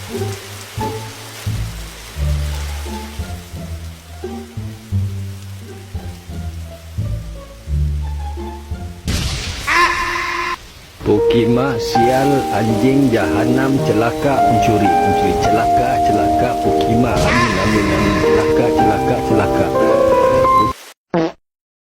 Pokima, sial, anjing, jahanam, celaka, pencuri, celaka, Pokima, amin, celaka, celaka.